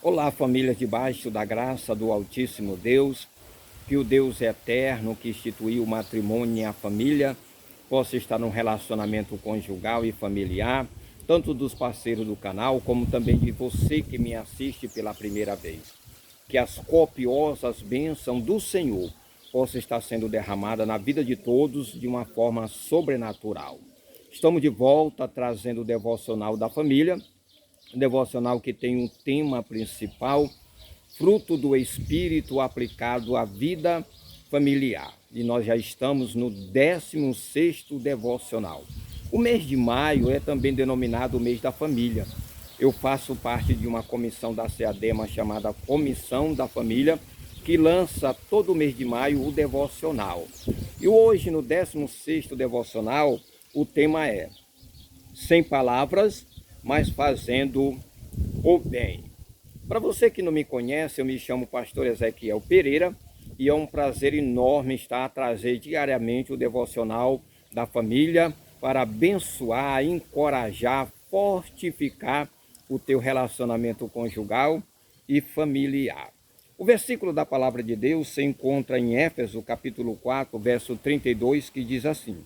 Olá, família debaixo da graça do Altíssimo Deus, que o Deus eterno que instituiu o matrimônio e a família possa estar num relacionamento conjugal e familiar, tanto dos parceiros do canal, como também de você que me assiste pela primeira vez. Que as copiosas bênçãos do Senhor possam estar sendo derramadas na vida de todos de uma forma sobrenatural. Estamos de volta trazendo o devocional da família, devocional que tem um tema principal, fruto do Espírito aplicado à vida familiar. E nós já estamos no 16º devocional. O mês de maio é também denominado o mês da família. Eu faço parte de uma comissão da CEADEMA chamada Comissão da Família, que lança todo mês de maio o devocional. E hoje, no 16º devocional, o tema é Sem palavras, mas fazendo o bem. Para você que não me conhece, eu me chamo Pastor Ezequiel Pereira e é um prazer enorme estar a trazer diariamente o devocional da família para abençoar, encorajar, fortificar o teu relacionamento conjugal e familiar. O versículo da palavra de Deus se encontra em Éfeso, capítulo 4, verso 32, que diz assim: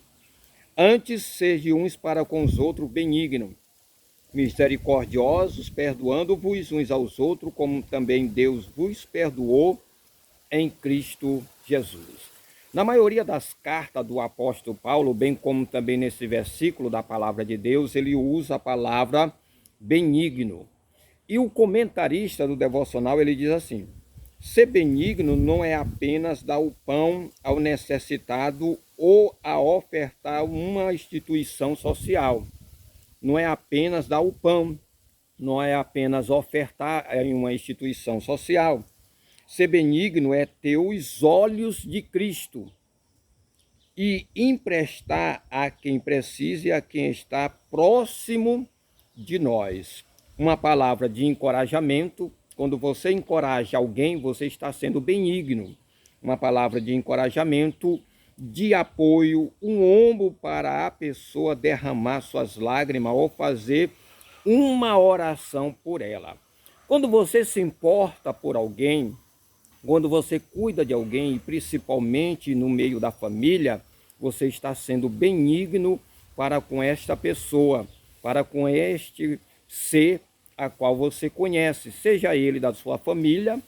Antes sejam uns para com os outros benignos, misericordiosos, perdoando-vos uns aos outros, como também Deus vos perdoou em Cristo Jesus. Na maioria das cartas do apóstolo Paulo, bem como também nesse versículo da palavra de Deus, ele usa a palavra benigno. E o comentarista do devocional, ele diz assim: ser benigno não é apenas dar o pão ao necessitado ou a ofertar uma instituição social. Não é apenas dar o pão, não é apenas ofertar em uma instituição social. Ser benigno é ter os olhos de Cristo e emprestar a quem precisa e a quem está próximo de nós. Uma palavra de encorajamento. Quando você encoraja alguém, você está sendo benigno. Uma palavra de encorajamento, de apoio, um ombro para a pessoa derramar suas lágrimas ou fazer uma oração por ela. Quando você se importa por alguém, quando você cuida de alguém, principalmente no meio da família, você está sendo benigno para com esta pessoa, para com este ser a qual você conhece, seja ele da sua família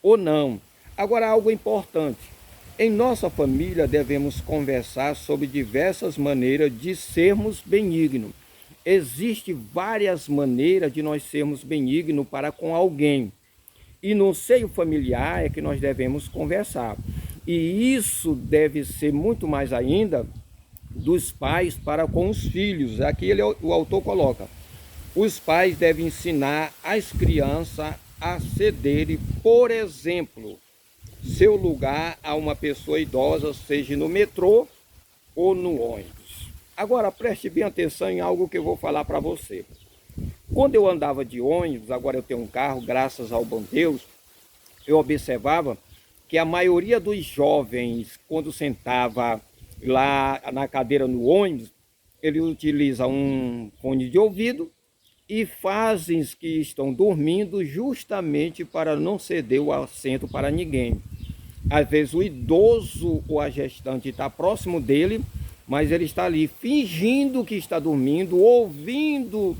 ou não. Agora, algo importante. Em nossa família devemos conversar sobre diversas maneiras de sermos benignos. Existem várias maneiras de nós sermos benignos para com alguém. E no seio familiar é que nós devemos conversar. E isso deve ser muito mais ainda dos pais para com os filhos. Aqui o autor coloca: os pais devem ensinar as crianças a cederem, por exemplo, seu lugar a uma pessoa idosa, seja no metrô ou no ônibus. Agora preste bem atenção em algo que eu vou falar para você. Quando eu andava de ônibus, agora eu tenho um carro, graças ao bom Deus, eu observava que a maioria dos jovens, quando sentava lá na cadeira no ônibus, ele utiliza um fone de ouvido e fazem que estão dormindo justamente para não ceder o assento para ninguém. Às vezes o idoso ou a gestante está próximo dele, mas ele está ali fingindo que está dormindo, ouvindo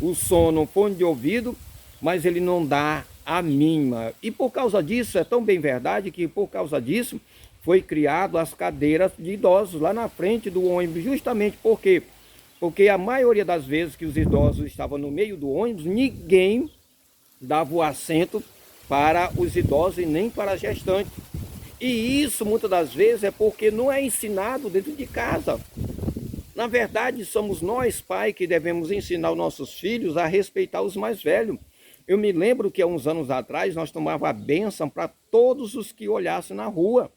o sono, fone de ouvido, mas ele não dá a mínima. E por causa disso, é tão bem verdade que por causa disso foi criado as cadeiras de idosos lá na frente do ônibus, justamente porque a maioria das vezes que os idosos estavam no meio do ônibus, ninguém dava o assento para os idosos e nem para a gestante. E isso muitas das vezes é porque não é ensinado dentro de casa. Na verdade, somos nós, pai, que devemos ensinar os nossos filhos a respeitar os mais velhos. Eu me lembro que há uns anos atrás nós tomávamos a bênção para todos os que olhassem na rua.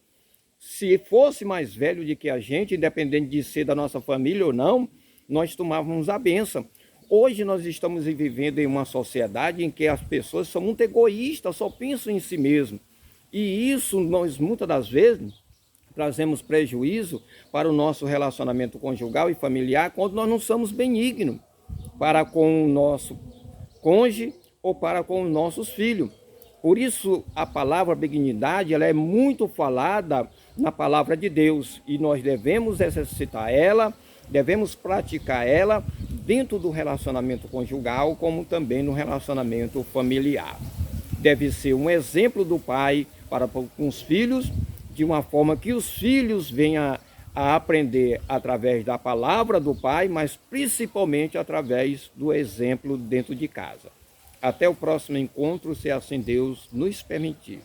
Se fosse mais velho do que a gente, independente de ser da nossa família ou não, nós tomávamos a bênção. Hoje nós estamos vivendo em uma sociedade em que as pessoas são muito egoístas, só pensam em si mesmo. E isso nós muitas das vezes trazemos prejuízo para o nosso relacionamento conjugal e familiar quando nós não somos benignos para com o nosso cônjuge ou para com os nossos filhos. Por isso, a palavra benignidade ela é muito falada na palavra de Deus e nós devemos exercitar ela, devemos praticar ela dentro do relacionamento conjugal, como também no relacionamento familiar. Deve ser um exemplo do pai para com os filhos, de uma forma que os filhos venham a aprender através da palavra do pai, mas principalmente através do exemplo dentro de casa. Até o próximo encontro, se assim Deus nos permitir.